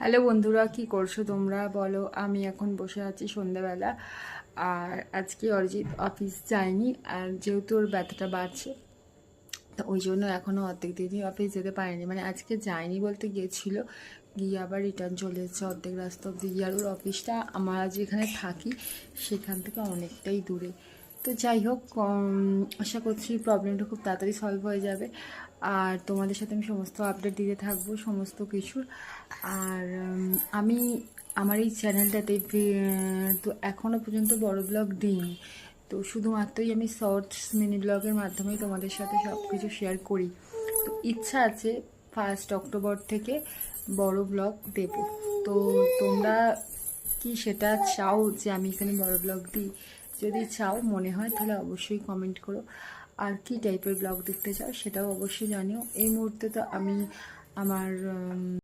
Hello বন্ধুরা, কি করছো তোমরা বলো। আমি এখন বসে আছি সন্ধ্যাবেলা। আর আজকে অরিজিৎ অফিস যায়নি, আর যেহেতু ওর ব্যথাটা বাড়ছে তো ওই জন্য এখনও অর্ধেক দিনই অফিস যেতে পারেনি। মানে আজকে যায়নি বলতে গিয়েছিল, গিয়ে আবার রিটার্ন চলে এসেছে অর্ধেক রাস্তা অব্দি গিয়ে। আর ওর অফিসটা আমরা যেখানে থাকি সেখান থেকে অনেকটাই দূরে। তো যাই হোক, আশা করছি প্রবলেমটা খুব তাড়াতাড়ি সলভ হয়ে যাবে। আর তোমাদের সাথে আমি সমস্ত আপডেট দিতে থাকবো সমস্ত কিছুর। আর আমি আমার এই চ্যানেলটাতে তো এখনও পর্যন্ত বড় ব্লগ দিইনি। তো শুধুমাত্রই আমি শর্টস মিনি ব্লগের মাধ্যমেই তোমাদের সাথে সব কিছু শেয়ার করি। তো ইচ্ছা আছে 1 অক্টোবর থেকে বড় ব্লগ দেব। তো তোমরা কি সেটা চাও যে আমি এখানে বড় ব্লগ দিই? যদি চাও মনে হয় তাহলে অবশ্যই কমেন্ট করো। আর কি টাইপের ব্লগ দেখতে চাও সেটাও অবশ্যই জানিও। এই মুহূর্তে তো আমি আমার